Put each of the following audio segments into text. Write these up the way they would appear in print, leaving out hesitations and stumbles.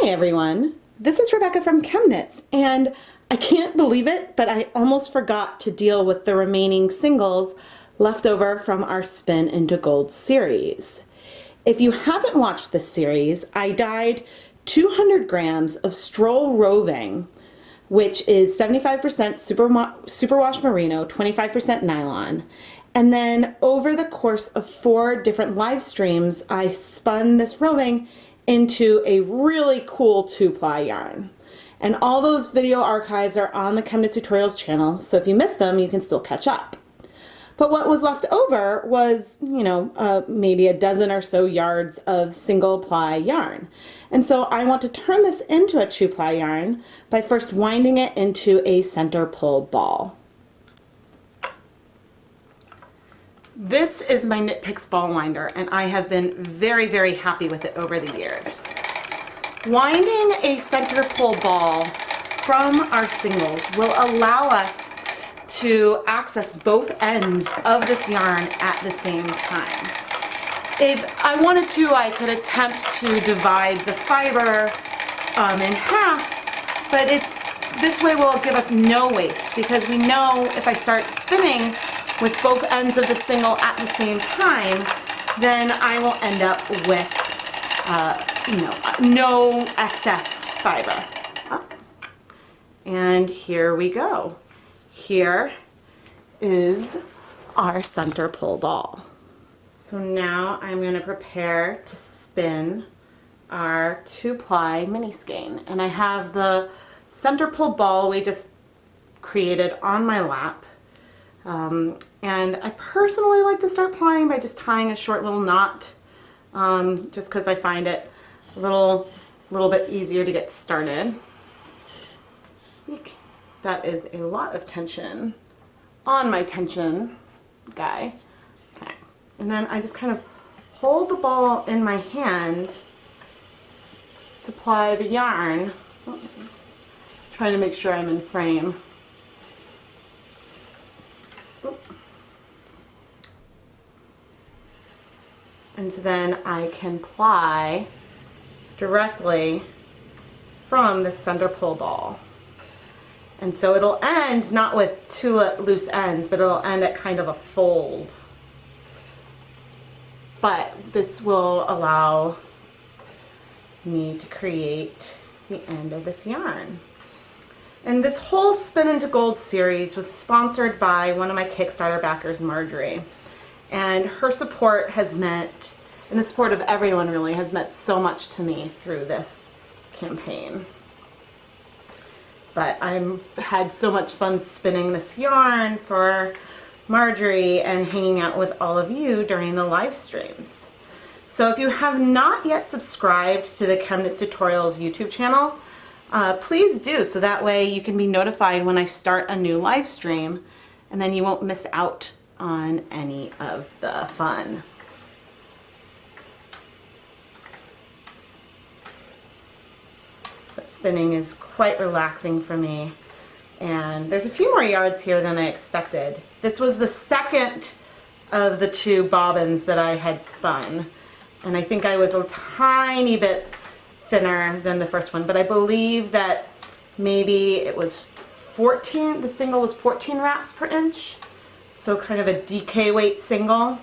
Hi everyone, this is Rebecca from ChemKnits, and I can't believe it, but I almost forgot to deal with the remaining singles left over from our Spin into Gold series. If you haven't watched this series, I dyed 200 grams of Stroll Roving, which is 75% superwash merino, 25% nylon. And then over the course of 4 different live streams, I spun this roving into a really cool 2-ply yarn. And all those video archives are on the ChemKnits Tutorials channel, so if you missed them, you can still catch up. But what was left over was, maybe a dozen or so yards of single ply yarn. And so I want to turn this into a 2-ply yarn by first winding it into a center pull ball. This is my Knit Picks ball winder, and I have been very, very happy with it over the years. Winding a center pull ball from our singles will allow us to access both ends of this yarn at the same time. If I wanted to, I could attempt to divide the fiber in half, but this way will give us no waste, because we know if I start spinning with both ends of the single at the same time, then I will end up with no excess fiber. And here we go. Here is our center pull ball. So now I'm going to prepare to spin our 2-ply mini skein. And I have the center pull ball we just created on my lap. And I personally like to start plying by just tying a short little knot, just because I find it a little bit easier to get started. That is a lot of tension on my tension guy. Okay. And then I just kind of hold the ball in my hand to ply the yarn. Trying to make sure I'm in frame. And so then I can ply directly from the center pull ball. And so it'll end not with 2 loose ends, but it'll end at kind of a fold. But this will allow me to create the end of this yarn. And this whole Spin into Gold series was sponsored by one of my Kickstarter backers, Marjorie. And her support has meant, and the support of everyone really, has meant so much to me through this campaign. But I've had so much fun spinning this yarn for Marjorie and hanging out with all of you during the live streams. So if you have not yet subscribed to the ChemKnits Tutorials YouTube channel, please do, so that way you can be notified when I start a new live stream, and then you won't miss out on any of the fun. But spinning is quite relaxing for me, and there's a few more yards here than I expected. This was the second of the 2 bobbins that I had spun, and I think I was a tiny bit thinner than the first one, but I believe that maybe it was 14, the single was 14 wraps per inch. So kind of a DK weight single,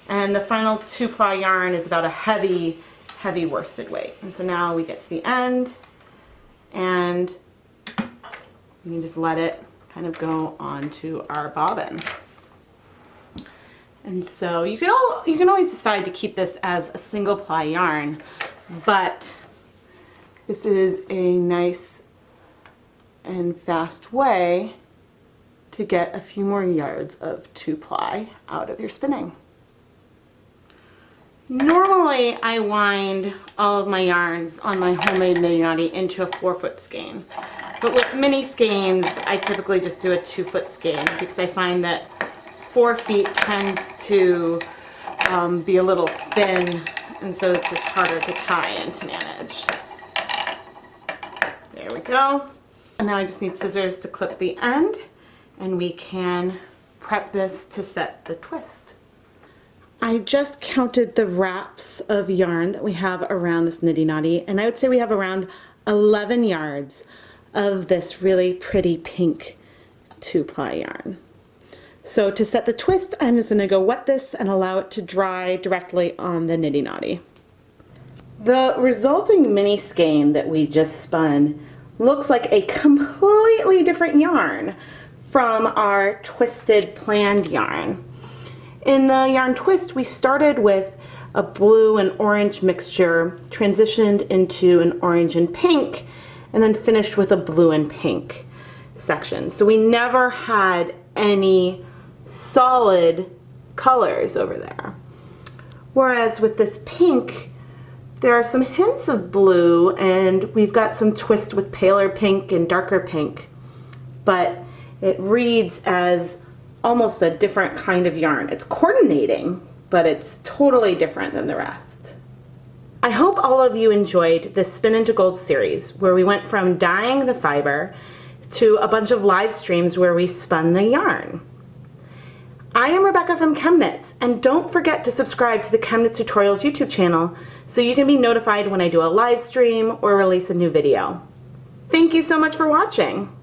and the final 2-ply yarn is about a heavy worsted weight. And so now we get to the end, and we can just let it kind of go onto our bobbin. And so you can always decide to keep this as a single ply yarn, but this is a nice and fast way to get a few more yards of 2-ply out of your spinning. Normally I wind all of my yarns on my homemade knitting knotty into a 4-foot skein, but with mini skeins I typically just do a 2-foot skein, because I find that 4 feet tends to be a little thin, and so it's just harder to tie and to manage. There we go. And now I just need scissors to clip the end, and we can prep this to set the twist. I just counted the wraps of yarn that we have around this niddy noddy, and I would say we have around 11 yards of this really pretty pink 2-ply yarn. So to set the twist, I'm just going to go wet this and allow it to dry directly on the niddy noddy. The resulting mini skein that we just spun looks like a completely different yarn from our twisted planned yarn. In the yarn twist, we started with a blue and orange mixture, transitioned into an orange and pink, and then finished with a blue and pink section. So we never had any solid colors over there. Whereas with this pink, there are some hints of blue, and we've got some twist with paler pink and darker pink, but it reads as almost a different kind of yarn. It's coordinating, but it's totally different than the rest. I hope all of you enjoyed this Spin into Gold series, where we went from dyeing the fiber to a bunch of live streams where we spun the yarn. I am Rebecca from ChemKnits, and don't forget to subscribe to the ChemKnits Tutorials YouTube channel so you can be notified when I do a live stream or release a new video. Thank you so much for watching.